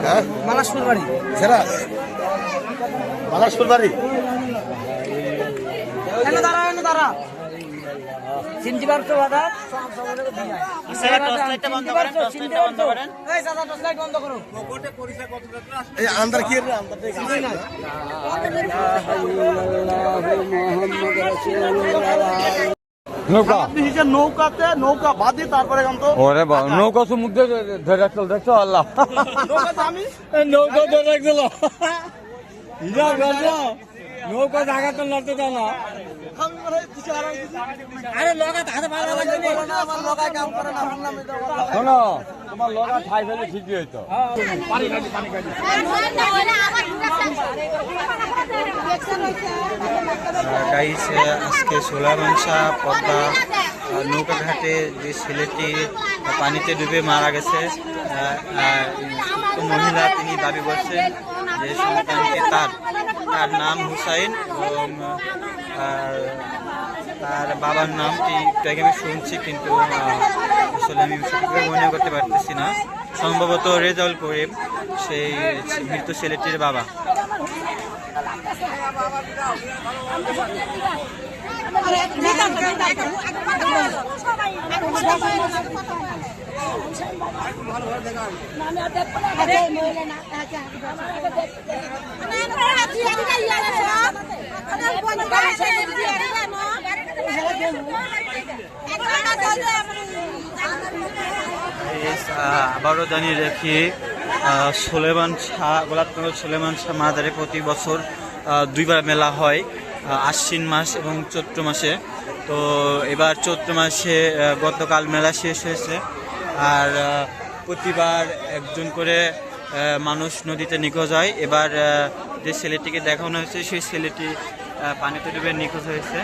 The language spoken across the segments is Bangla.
হ্যাঁ মালাসপুর বাড়ি সেরা মালাসপুর বাড়ি এনে দাঁড়া চিনতে পারছো দাদা বন্ধ করো এই আন্দার কি নৌকাতে নৌকা বাদে তারপরে ওরে নৌকা সমুদ্রে ধরে চল দেখছো আল্লাহ নৌকা ধরে রাখছিল নৌকা জায়গা তো লড়তে দাও না আরে লগা হাতে ভালো লাগবে না আমার লগা কাম করে না ভাঙলাম শোনো তোমার লগা খাই ফেলে ঠিকই হইতো গাইস আজকে সোলামানসা পদ্মা নৌকাঘাটে যে ছেলেটি পানিতে ডুবে মারা গেছে মহিলা তিনি দাবি করছেন যে সন্তানটি তার নাম হুসাইন এবং তার বাবার নামটি একটু আগে আমি শুনছি কিন্তু আসলে আমি সঠিকভাবে মনে করতে পারতেছি না সম্ভবত রেজাউল করিম সেই মৃত ছেলেটির বাবা আবারও জানিয়ে রাখি সোলেমান শাহ গোলাপনগর সোলেমান শাহ মাজারে প্রতি বছর দুইবার মেলা হয় আশ্বিন মাস এবং চৈত্র মাসে তো এবার চৈত্র মাসে গতকাল মেলা শেষ হয়েছে আর প্রতিবার একজন করে মানুষ নদীতে নিখোঁজ হয় এবার যে ছেলেটিকে দেখানো হয়েছে সেই ছেলেটি পানিতে ডুবে নিখোঁজ হয়েছে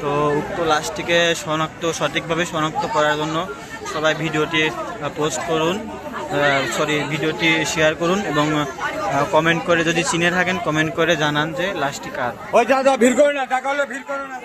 তো উক্ত লাশটিকে সঠিকভাবে শনাক্ত করার জন্য সবাই ভিডিওটি পোস্ট করুন ভিডিওটি শেয়ার করুন এবং কমেন্ট করে যদি চিনে থাকেন কমেন্ট করে জানান যে লাশটি কার ওই যা ভিড় করো না টাকা হলে ভিড় করো না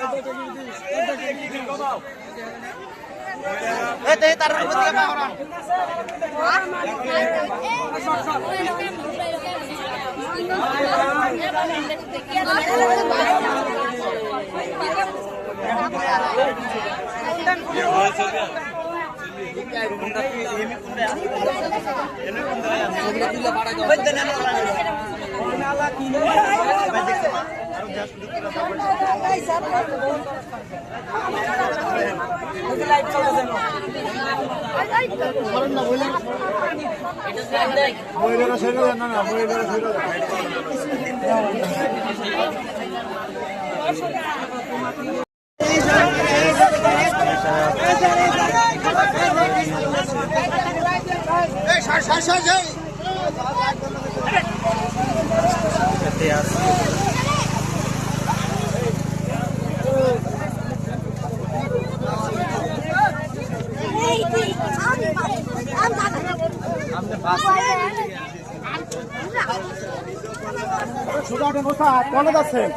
কনে আছেন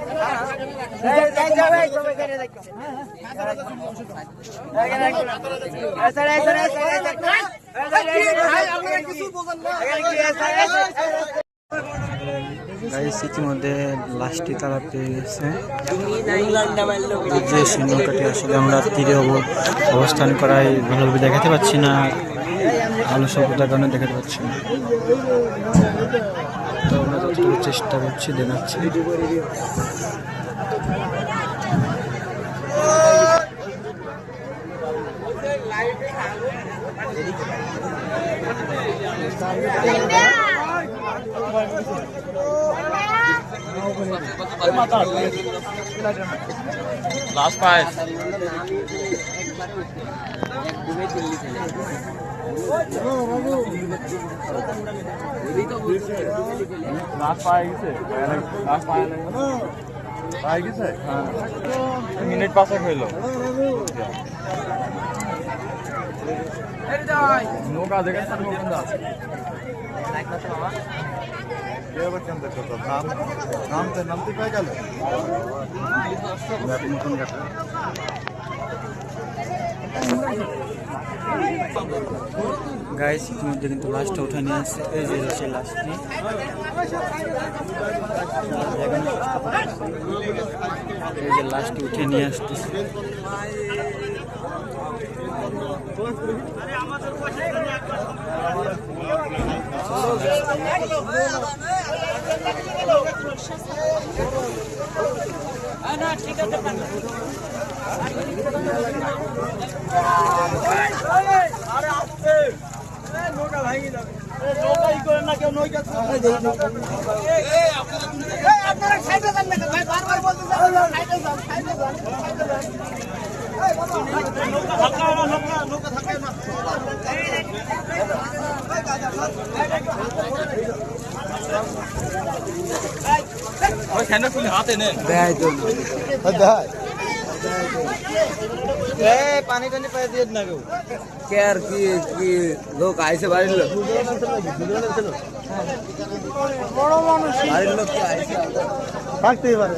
ইতিমধ্যে লাশটি তারা পেয়ে গেছে যে নৌকাটি আসলে আমরা তীরে অবস্থান করায় ভালোভাবে দেখাতে পাচ্ছি না আলো স্বল্পতার কারণে দেখাতে পাচ্ছি না তো আমরা যতটুকু চেষ্টা করছি দেখাচ্ছি লাস্ট পাঁচ লাস্ট পায়ে গেছে লাস্ট পায়ে গেছে মিনিট পাঁচে হইল নৌকা দেখে নামতে পাই গেল গাইস ইতিমধ্যে কিন্তু লাশটা উঠে নিয়ে আসছে, এই যে সেই লাশটি। এই যে লাশটি উঠে নিয়ে আসতেছে। পানি টানি পাই দিয়ে না কেউ কে আর কি কি লোক আইসে বাড়ির লোক, বড় মানুষ বাড়ির লোক কি আইসে থাকতেই পারে।